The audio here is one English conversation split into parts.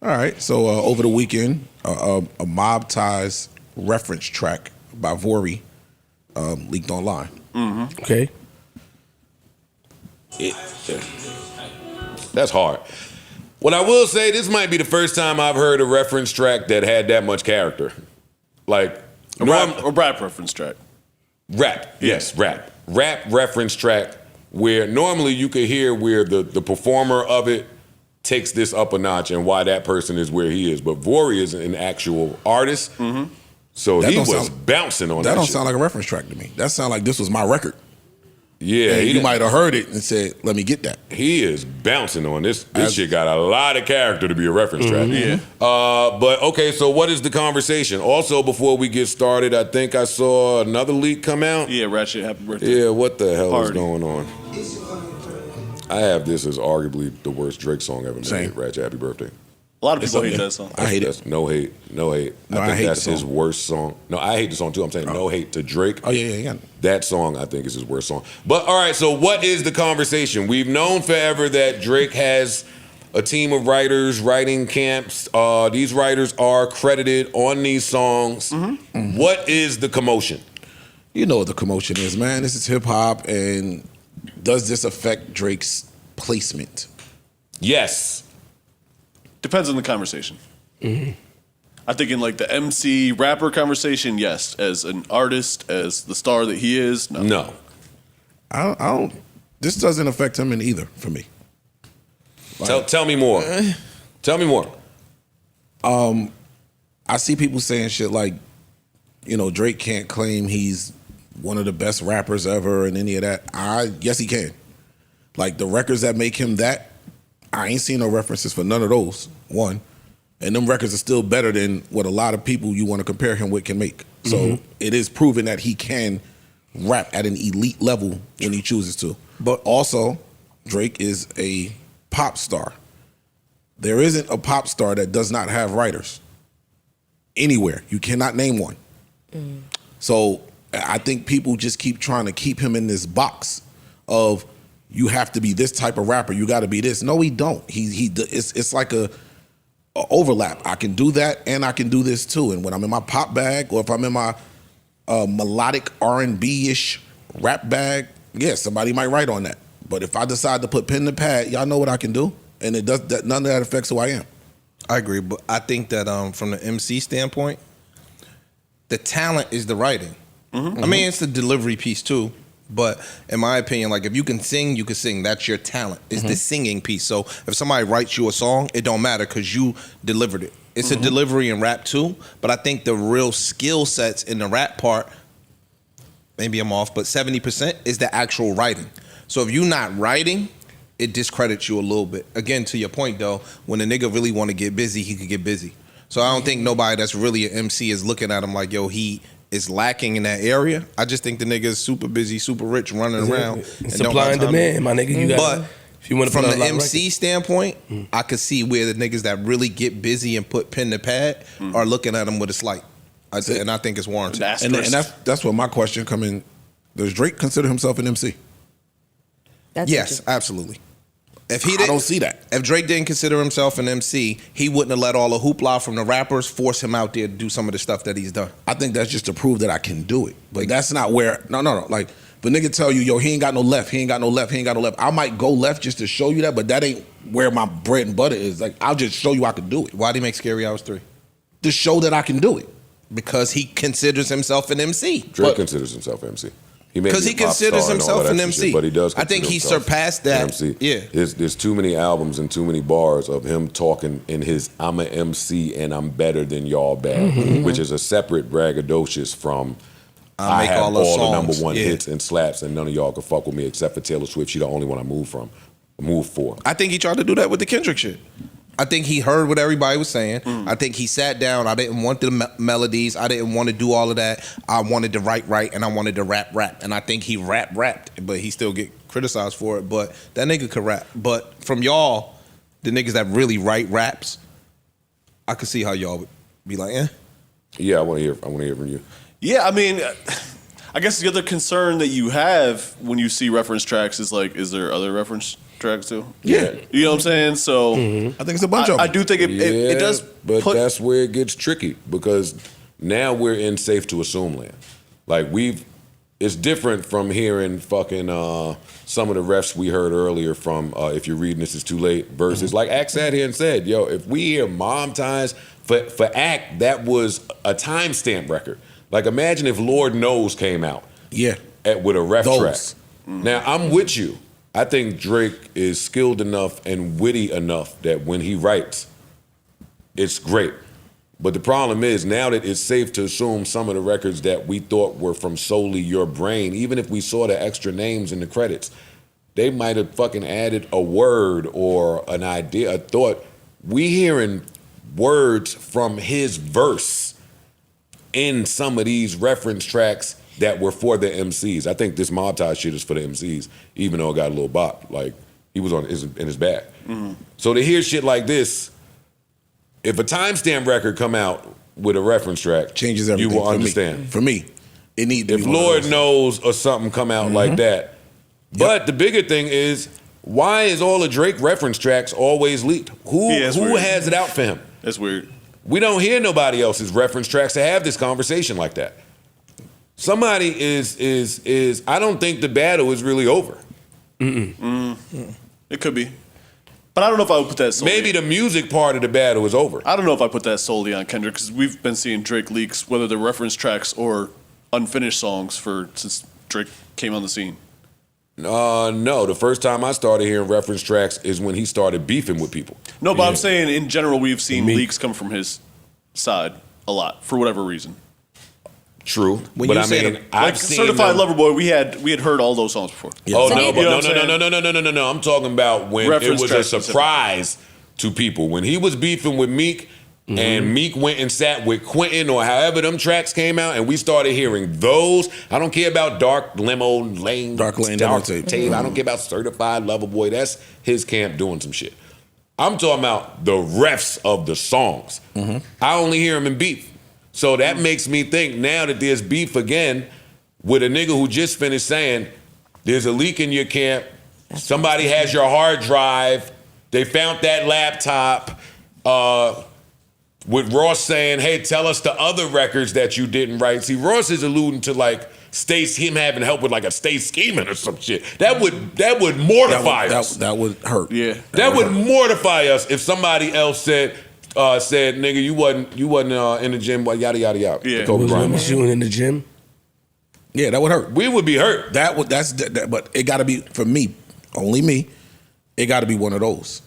All right. So over the weekend, a Mob Ties reference track by Vori leaked online. Mm-hmm. Okay. That's hard. What I will say, this might be the first time I've heard a reference track that had that much character. Like a rap reference track. Rap, yes, rap. Rap reference track where normally you could hear where the performer of it takes this up a notch and why that person is where he is. But Vori is an actual artist, so he was bouncing on that. That don't shit. sound like a reference track to me. That sound like this was my record. Yeah, you might have heard it and said, "Let me get that." He is bouncing on this. This shit got a lot of character to be a reference track. Yeah. But okay, so what is the conversation? Also, before we get started, I think I saw another leak come out. Yeah, Ratchet, happy birthday. Yeah, what the hell is Party. going on? I have this as arguably the worst Drake song ever made. Ratchet, happy birthday. A lot of people hate that song. I hate it. No hate. No, I think hate that's the his song. worst song. No, I hate the song too. I'm saying no hate to Drake. Oh yeah. That song I think is his worst song. But all right, so what is the conversation? We've known forever that Drake has a team of writers, writing camps. These writers are credited on these songs. What is the commotion? You know what the commotion is, man. This is hip hop, and does this affect Drake's placement? Yes. Depends on the conversation. I think in like the Emcee rapper conversation, yes. As an artist, as the star that he is, no. No. I don't. This doesn't affect him in either for me. Tell me more. Tell me more. I see people saying shit like, Drake can't claim he's one of the best rappers ever and any of that. Yes, he can. Like the records that make him that, I ain't seen no references for none of those, one. And them records are still better than what a lot of people you want to compare him with can make. So it is proven that he can rap at an elite level when he chooses to. But also, Drake is a pop star. There isn't a pop star that does not have writers. Anywhere. You cannot name one. So I think people just keep trying to keep him in this box of you have to be this type of rapper. You got to be this. No, he don't. It's like a overlap. I can do that and I can do this too. And when I'm in my pop bag or if I'm in my melodic R&B-ish rap bag, yeah, somebody might write on that. But if I decide to put pen to pad, y'all know what I can do, and it does that. None of that affects who I am. I agree, but I think that from the MC standpoint, the talent is the writing. I mean, it's the delivery piece too. But in my opinion, like if you can sing, you can sing. That's your talent. It's the singing piece. So if somebody writes you a song, it don't matter because you delivered it. It's a delivery in rap too. But I think the real skill sets in the rap part, maybe I'm off, but 70% is the actual writing. So if you're not writing, it discredits you a little bit. Again, to your point though, when a nigga really want to get busy, he could get busy. So I don't think nobody that's really an MC is looking at him like, yo, he is lacking in that area. I just think the nigga is super busy, super rich, running around. Supply and demand, my nigga. You got. But if you want to from the MC standpoint, I could see where the niggas that really get busy and put pen to pad are looking at him with a slight. And I think it's warranted. And that's where my question come in. Does Drake consider himself an MC? Yes, absolutely. If he I don't see that. If Drake didn't consider himself an MC, he wouldn't have let all the hoopla from the rappers force him out there to do some of the stuff that he's done. I think that's just to prove that I can do it. But that's not where, no. Like, if a nigga tell you, yo, he ain't got no left, he ain't got no left, he ain't got no left. I might go left just to show you that, but that ain't where my bread and butter is. Like, I'll just show you I can do it. Why'd he make Scary Hours 3? To show that I can do it. Because he considers himself an MC. Drake considers himself MC. Because he considers himself an MC. Shit, but he does. I think he surpassed that. MC. Yeah. There's too many albums and too many bars of him talking in his "I'm an MC and I'm better than y'all" bag, which is a separate braggadocious from I have all the number one hits and slaps, and none of y'all can fuck with me except for Taylor Swift. She the only one I move for. I think he tried to do that with the Kendrick shit. I think he heard what everybody was saying. I think he sat down. I didn't want the melodies. I didn't want to do all of that. I wanted to write, and I wanted to rap. And I think he rapped, but he still get criticized for it. But that nigga could rap. But from y'all, the niggas that really write raps, I could see how y'all would be like, eh. Yeah, I want to hear from you. Yeah, I mean, I guess the other concern that you have when you see reference tracks is like, is there other reference tracks too. Yeah. You know what I'm saying? So I think it's a bunch of them. I do think it does. But that's where it gets tricky because now we're in safe to assume land. Like it's different from hearing fucking some of the refs we heard earlier from If You're Reading This Is Too Late versus like Act sat here and said, yo, if we hear Mom Ties for Act, that was a timestamp record. Like imagine if Lord Knows came out. Yeah. With a ref track. Mm-hmm. Now I'm with you. I think Drake is skilled enough and witty enough that when he writes, it's great. But the problem is now that it's safe to assume some of the records that we thought were from solely your brain, even if we saw the extra names in the credits, they might have fucking added a word or an idea, a thought. We hearing words from his verse in some of these reference tracks that were for the MCs. I think this Mob Tie shit is for the MCs, even though it got a little bop. Like, he was in his bag. Mm-hmm. So to hear shit like this, if a timestamp record come out with a reference track, changes everything. You will understand. For me, it need to if be Lord Knows or something come out like that. But the bigger thing is, why is all the Drake reference tracks always leaked? Who has it out for him? That's weird. We don't hear nobody else's reference tracks to have this conversation like that. Somebody is I don't think the battle is really over. It could be. But I don't know if I would put that solely. Maybe the music part of the battle is over. I don't know if I put that solely on Kendrick because we've been seeing Drake leaks, whether they're reference tracks or unfinished songs since Drake came on the scene. No, the first time I started hearing reference tracks is when he started beefing with people. No, but I'm saying in general we've seen leaks come from his side a lot for whatever reason. True, but I mean, I've seen Certified Lover Boy. We had heard all those songs before. Yeah. Oh no! I'm talking about when reference it was a surprise to people when he was beefing with Meek, and Meek went and sat with Quentin or however them tracks came out, and we started hearing those. I don't care about Dark Lane, Dark Tape. I don't care about Certified Lover Boy. That's his camp doing some shit. I'm talking about the refs of the songs. I only hear him in beef. So that makes me think now that there's beef again with a nigga who just finished saying there's a leak in your camp, somebody has your hard drive, they found that laptop, with Ross saying, hey, tell us the other records that you didn't write. See, Ross is alluding to like him having help with like a state scheming or some shit. That would mortify us. That would hurt. Yeah. That would mortify us if somebody else said, nigga, you wasn't in the gym, but yada yada yada. Yeah, was you in the gym? Yeah, that would hurt. We would be hurt. But it got to be for me, only me. It got to be one of those.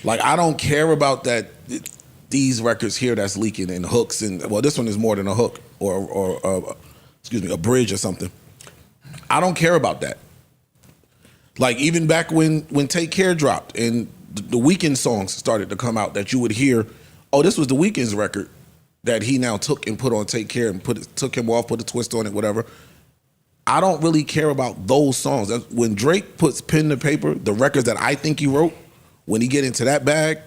Like I don't care about that. These records here that's leaking and hooks and this one is more than a hook or a bridge or something. I don't care about that. Like even back when Take Care dropped and the Weeknd songs started to come out that you would hear. Oh, this was the Weeknd's record that he now took and put on Take Care and took him off, put a twist on it, whatever. I don't really care about those songs. When Drake puts pen to paper, the records that I think he wrote, when he get into that bag,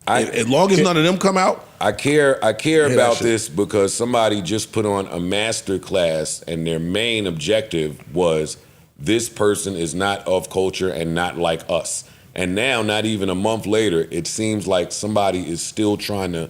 as long as none of them come out, I care about this because somebody just put on a master class and their main objective was this person is not of culture and not like us. And now, not even a month later, it seems like somebody is still trying to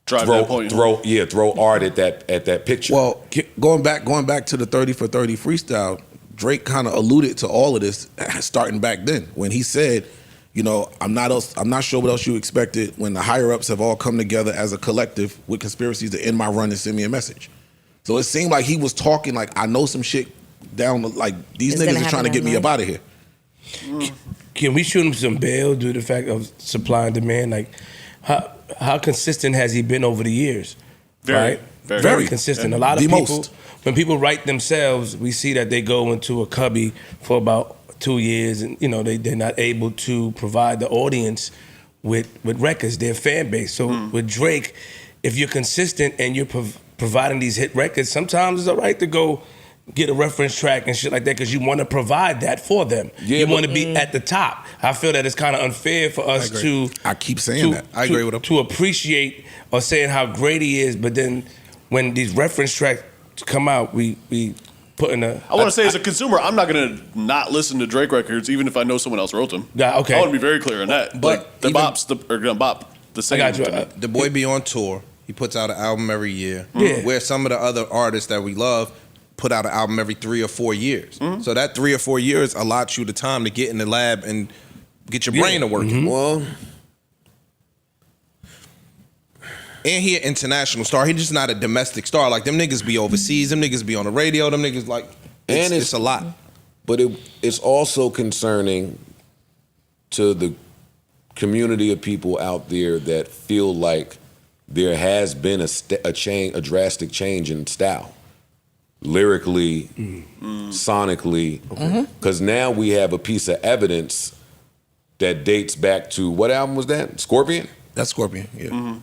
throw art at that picture. Well, going back to the 30 for 30 freestyle, Drake kind of alluded to all of this starting back then when he said, I'm not sure what else you expected when the higher ups have all come together as a collective with conspiracies to end my run and send me a message. So it seemed like he was talking like I know some shit down like these niggas are trying to get me up out of here. Can we shoot him some bail due to the fact of supply and demand? Like, how consistent has he been over the years? Very consistent. Yeah. A lot of people, when people write themselves, we see that they go into a cubby for about 2 years, and they're not able to provide the audience with records, their fan base. So with Drake, if you're consistent and you're providing these hit records, sometimes it's all right to go get a reference track and shit like that because you want to provide that for them. Yeah, you want to be at the top. I feel that it's kind of unfair for us to. I keep saying that. I agree with him. To appreciate or saying how great he is, but then when these reference tracks come out, we putting a. I want to say, as a consumer, I'm not going to not listen to Drake records, even if I know someone else wrote them. Yeah, okay. I want to be very clear on that. But Like, the even- bops are going to bop the same. I got you. to me. The boy be on tour. He puts out an album every year. Yeah. Where some of the other artists that we love put out an album every 3 or 4 years. Mm-hmm. So that 3 or 4 years allots you the time to get in the lab and get your brain to working. Well, And he an international star. He just not a domestic star. Like them niggas be overseas. Them niggas be on the radio. Them niggas like, it's a lot. But it's also concerning to the community of people out there that feel like there has been a drastic change in style, lyrically, sonically, because now we have a piece of evidence that dates back to what album was that? Scorpion? that's Scorpion. Yeah.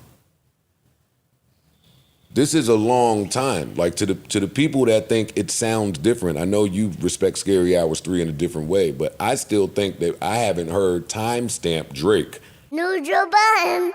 This is a long time. Like to the people that think it sounds different. I know you respect Scary Hours 3 in a different way, but I still think that I haven't heard timestamp Drake. New Joe Budden.